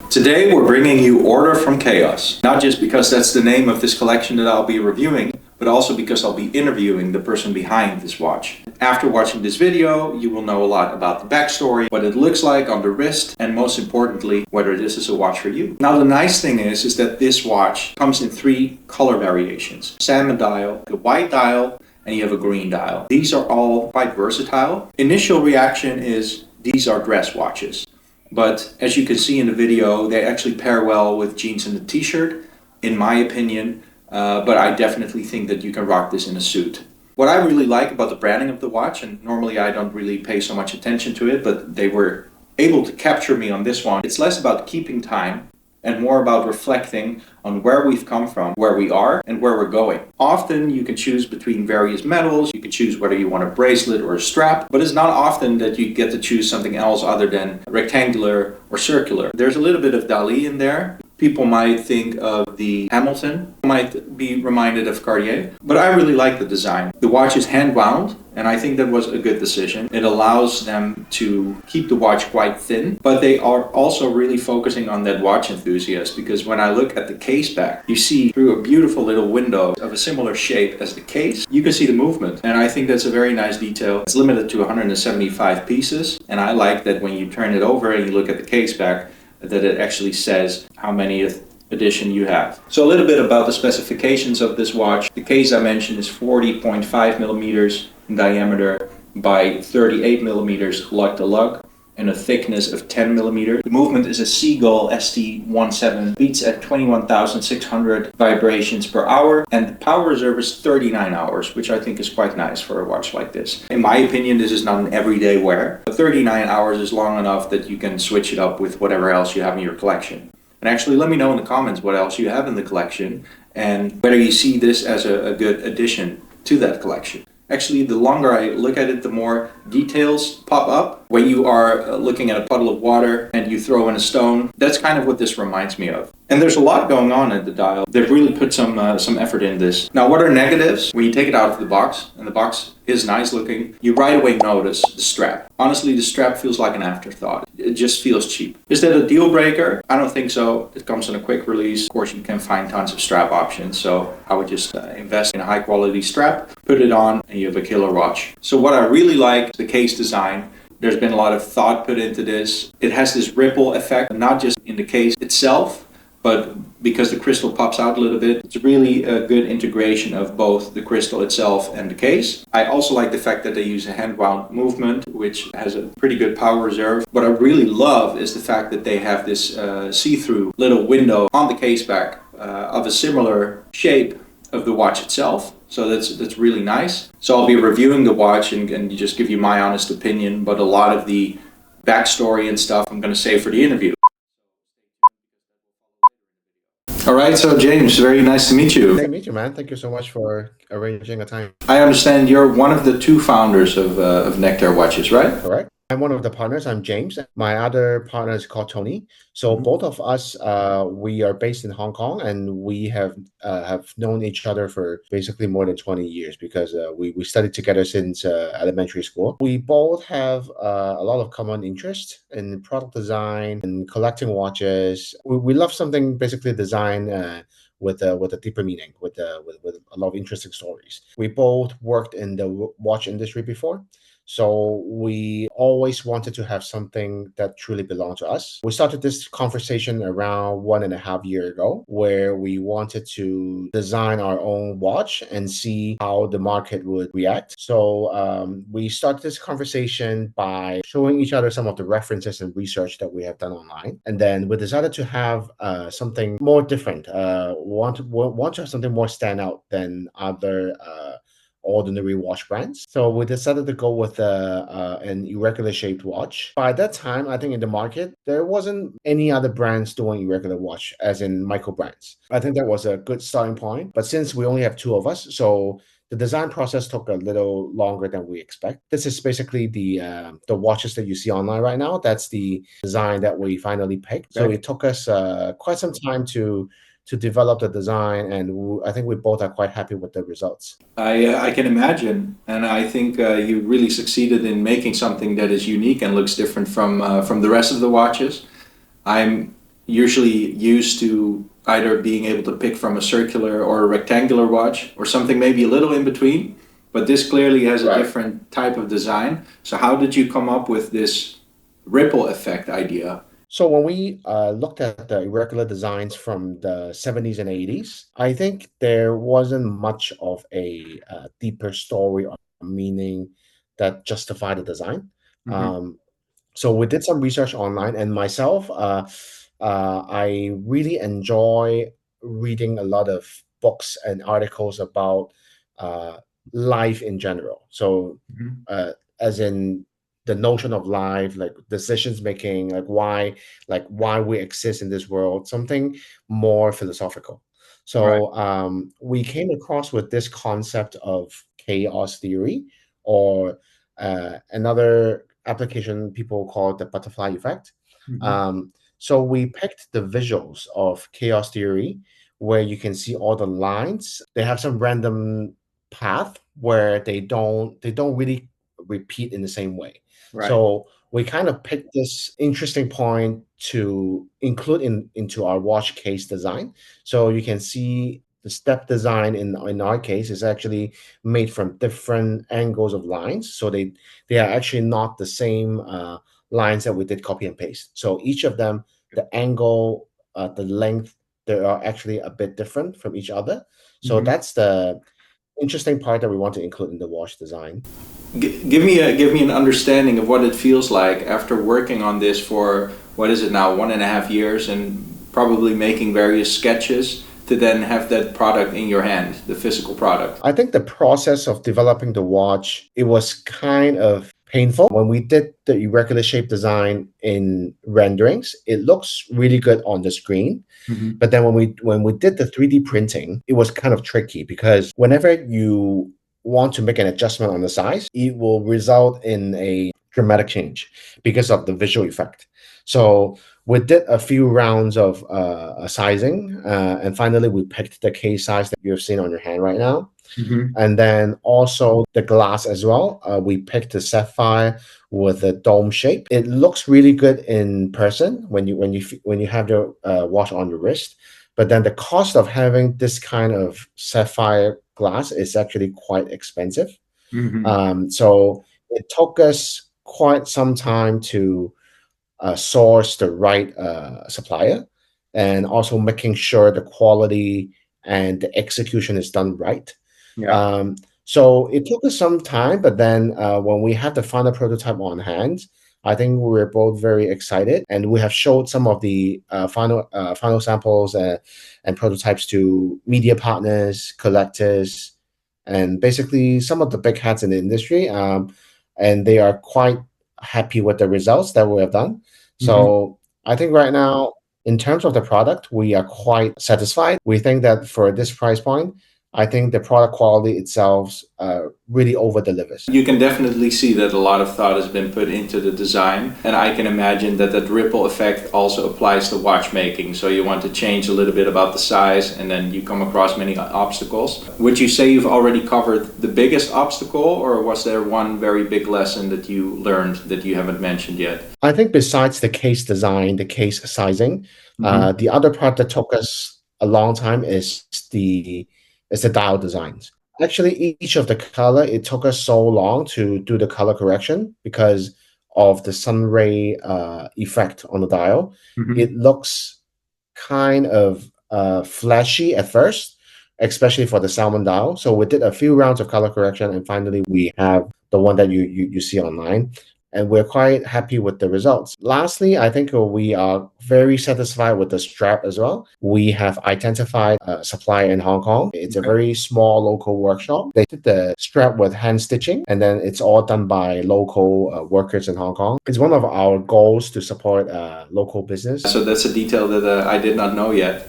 Today we're bringing you Order from Chaos, not just because that's the name of this collection that I'll be reviewing, but also because I'll be interviewing the person behind this watch. After watching this video, you will know a lot about the backstory, what it looks like on the wrist, and most importantly, whether this is a watch for you. Now the nice thing is that this watch comes in 3 color variations: salmon dial, the white dial, and you have a green dial. These are all quite versatile. Initial reaction is these are dress watches. But as you can see in the video, they actually pair well with jeans and a t-shirt, in my opinion. But I definitely think that you can rock this in a suit. What I really like about the branding of the watch, and normally I don't really pay so much attention to it, but they were able to capture me on this one. It's less about keeping time and more about reflecting on where we've come from, where we are, and where we're going. Often you can choose between various metals, you can choose whether you want a bracelet or a strap, but it's not often that you get to choose something else other than rectangular or circular. There's a little bit of Dali in there. People might think of the Hamilton, might be reminded of Cartier, but I really like the design. The watch is hand wound, and I think that was a good decision. It allows them to keep the watch quite thin, but they are also really focusing on that watch enthusiast, because when I look at the case back, you see through a beautiful little window of a similar shape as the case, you can see the movement. And I think that's a very nice detail. It's limited to 175 pieces, and I like that when you turn it over and you look at the case back, that it actually says how many edition you have. So a little bit about the specifications of this watch. The case I mentioned is 40.5 millimeters in diameter by 38 millimeters lug to lug, and a thickness of 10 millimeters. The movement is a Seagull ST17, beats at 21,600 vibrations per hour, and the power reserve is 39 hours, which I think is quite nice for a watch like this. In my opinion, this is not an everyday wear, but 39 hours is long enough that you can switch it up with whatever else you have in your collection. And actually, let me know in the comments what else you have in the collection, and whether you see this as a good addition to that collection. Actually, the longer I look at it, the more details pop up. When you are looking at a puddle of water and you throw in a stone, that's kind of what this reminds me of. And there's a lot going on at the dial. They've really put some effort in this. Now, what are negatives? When you take it out of the box, and the box is nice looking, you right away notice the strap. Honestly, the strap feels like an afterthought. It just feels cheap. Is that a deal breaker? I don't think so. It comes in a quick release. Of course, you can find tons of strap options, so I would just invest in a high quality strap, put it on, and you have a killer watch. So what I really like, the case design. There's been a lot of thought put into this. It has this ripple effect, not just in the case itself, but because the crystal pops out a little bit. It's really a good integration of both the crystal itself and the case. I also like the fact that they use a hand-wound movement, which has a pretty good power reserve. What I really love is the fact that they have this see-through little window on the case back of a similar shape of the watch itself. So that's really nice. So I'll be reviewing the watch and just give you my honest opinion, but a lot of the backstory and stuff I'm going to save for the interview. All right, so James, very nice to meet you. Nice to meet you, man. Thank you so much for arranging a time. I understand you're one of the 2 founders of Nectare Watches, right? Correct. I'm one of the partners. I'm James. My other partner is called Tony. So both of us, we are based in Hong Kong, and we have known each other for basically more than 20 years because we studied together since elementary school. We both have a lot of common interest in product design and collecting watches. We love something basically designed with a deeper meaning, with a lot of interesting stories. We both worked in the watch industry before. So we always wanted to have something that truly belonged to us. We started this conversation around 1.5 years ago, where we wanted to design our own watch and see how the market would react. So we started this conversation by showing each other some of the references and research that we have done online. And then we decided to have something more different, want to have something more stand out than other ordinary watch brands. So we decided to go with an irregular shaped watch. By that time, I think in the market, there wasn't any other brands doing irregular watch, as in micro brands. I think that was a good starting point. But since we only have 2 of us, so the design process took a little longer than we expect. This is basically the watches that you see online right now. That's the design that we finally picked. So it took us quite some time to develop the design, and I think we both are quite happy with the results. I can imagine, and I think you really succeeded in making something that is unique and looks different from the rest of the watches. I'm usually used to either being able to pick from a circular or a rectangular watch or something maybe a little in between. But this clearly has a different type of design. So how did you come up with this ripple effect idea? So when we looked at the irregular designs from the 70s and 80s, I think there wasn't much of a deeper story or meaning that justified the design. Mm-hmm. So we did some research online, and myself, I really enjoy reading a lot of books and articles about uh, life in general. So, Mm-hmm. as in the notion of life, like decisions making, like why we exist in this world, something more philosophical. Right. So, we came across with this concept of chaos theory, or another application people call it the butterfly effect. Mm-hmm. So we picked the visuals of chaos theory, where you can see all the lines. They have some random path where they don't really repeat in the same way. Right. So we kind of picked this interesting point to include into our watch case design. So you can see the step design in our case is actually made from different angles of lines. So they are actually not the same lines that we did copy and paste. So each of them, the angle, the length, they are actually a bit different from each other. So Mm-hmm. that's the interesting part that we want to include in the watch design. Give me an understanding of what it feels like after working on this for what is it now, 1.5 years, and probably making various sketches to then have that product in your hand, the physical product. I think the process of developing the watch, it was kind of painful. When we did the irregular shape design in renderings, it looks really good on the screen. Mm-hmm. But then when we did the 3D printing, it was kind of tricky because whenever you want to make an adjustment on the size, it will result in a dramatic change because of the visual effect. So we did a few rounds of sizing, and finally we picked the case size that you've seen on your hand right now. Mm-hmm. And then also the glass as well. We picked the sapphire with a dome shape. It looks really good in person when you have the watch on your wrist. But then the cost of having this kind of sapphire glass is actually quite expensive. Mm-hmm. So it took us quite some time to source the right supplier, and also making sure the quality and the execution is done right. Yeah. So it took us some time, but then when we had the final prototype on hand, I think we were both very excited, and we have showed some of the final samples and prototypes to media partners, collectors, and basically some of the big hats in the industry. And they are quite happy with the results that we have done. Mm-hmm. So I think right now, in terms of the product, we are quite satisfied. We think that for this price point, I think the product quality itself really over delivers. You can definitely see that a lot of thought has been put into the design, and I can imagine that that ripple effect also applies to watchmaking. So you want to change a little bit about the size, and then you come across many obstacles. Would you say you've already covered the biggest obstacle, or was there one very big lesson that you learned that you haven't mentioned yet? I think besides the case design, the case sizing, Mm-hmm. the other part that took us a long time is the dial designs. Actually, each of the color, it took us so long to do the color correction because of the sun ray effect on the dial. Mm-hmm. It looks kind of flashy at first, especially for the salmon dial. So we did a few rounds of color correction, and finally we have the one that you see online, and we're quite happy with the results. Lastly, I think we are very satisfied with the strap as well. We have identified a supplier in Hong Kong. It's a Okay. very small local workshop. They did the strap with hand stitching, and then it's all done by local workers in Hong Kong. It's one of our goals to support local business. So that's a detail that I did not know yet.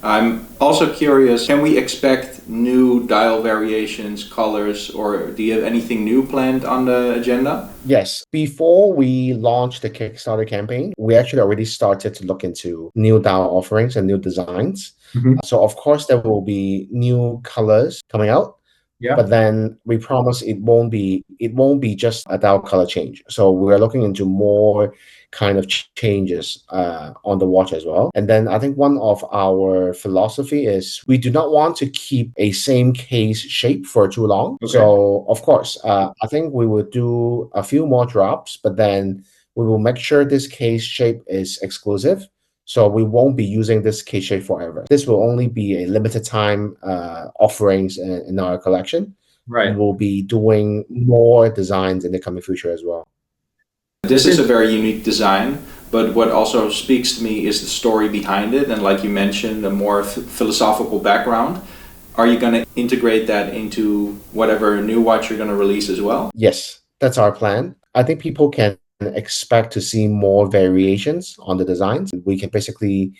I'm also curious, can we expect new dial variations, colors, or do you have anything new planned on the agenda? Yes. Before we launched the Kickstarter campaign, we actually already started to look into new dial offerings and new designs. Mm-hmm. So of course there will be new colors coming out. Yeah. But then we promise it won't be just a dial color change. So we're looking into more kind of changes on the watch as well. And then I think one of our philosophy is we do not want to keep a same case shape for too long. Okay. So of course, I think we will do a few more drops, but then we will make sure this case shape is exclusive. So we won't be using this case shape forever. This will only be a limited time offerings in our collection. Right. We'll be doing more designs in the coming future as well. This is a very unique design, but what also speaks to me is the story behind it. And like you mentioned, a more philosophical background. Are you going to integrate that into whatever new watch you're going to release as well? Yes, that's our plan. I think people can expect to see more variations on the designs. We can basically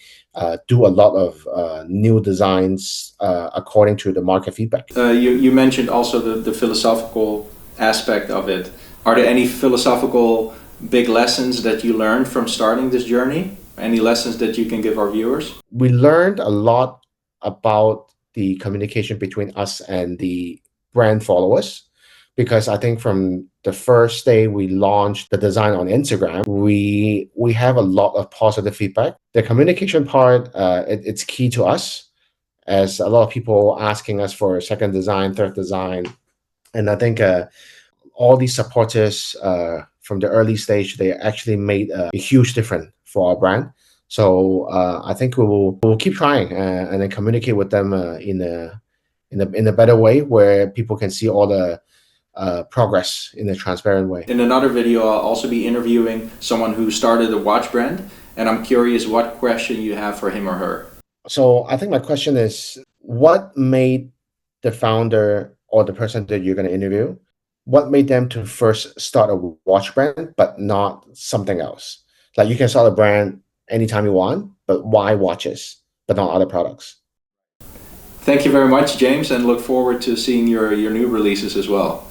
do a lot of new designs according to the market feedback. You mentioned also the philosophical aspect of it. Are there any philosophical big lessons that you learned from starting this journey? Any lessons that you can give our viewers? We learned a lot about the communication between us and the brand followers, because I think from the first day we launched the design on Instagram, we have a lot of positive feedback. The communication part, it's key to us, as a lot of people asking us for a second design, third design, and I think all these supporters from the early stage, they actually made a huge difference for our brand. So I think we'll keep trying and then communicate with them in a better way, where people can see all the progress in a transparent way. In another video, I'll also be interviewing someone who started a watch brand, and I'm curious what question you have for him or her. So I think my question is, what made the founder or the person that you're going to interview, what made them to first start a watch brand, but not something else? Like, you can start a brand anytime you want, but why watches, but not other products? Thank you very much, James, and look forward to seeing your new releases as well.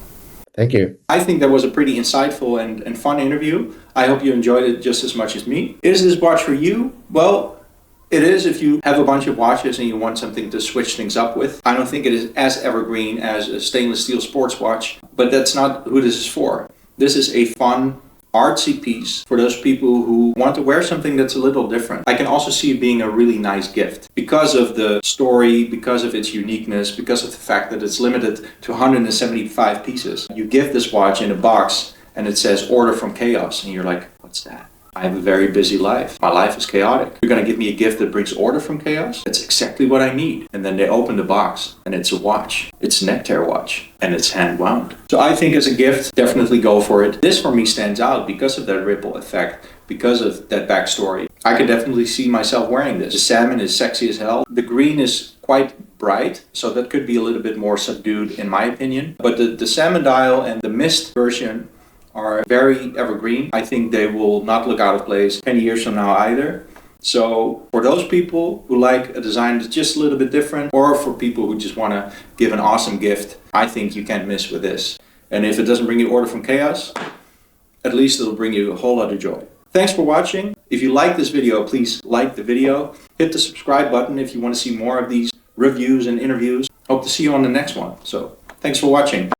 Thank you. I think that was a pretty insightful and fun interview. I hope you enjoyed it just as much as me. Is this watch for you? Well, it is if you have a bunch of watches and you want something to switch things up with. I don't think it is as evergreen as a stainless steel sports watch, but that's not who this is for. This is a fun, artsy piece for those people who want to wear something that's a little different. I can also see it being a really nice gift because of the story, because of its uniqueness, because of the fact that it's limited to 175 pieces. You give this watch in a box and it says order from chaos, and you're like, what's that? I have a very busy life. My life is chaotic. You're going to give me a gift that brings order from chaos? That's exactly what I need. And then they open the box and it's a watch. It's a Nectere watch and it's hand wound. So I think as a gift, definitely go for it. This for me stands out because of that ripple effect, because of that backstory. I could definitely see myself wearing this. The salmon is sexy as hell. The green is quite bright, so that could be a little bit more subdued in my opinion. But the salmon dial and the mist version are very evergreen. I think they will not look out of place 10 years from now either. So for those people who like a design that's just a little bit different, or for people who just want to give an awesome gift, I think you can't miss with this. And if it doesn't bring you order from chaos, at least it'll bring you a whole lot of joy. Thanks for watching. If you like this video, please like the video. Hit the subscribe button if you want to see more of these reviews and interviews. Hope to see you on the next one. So thanks for watching.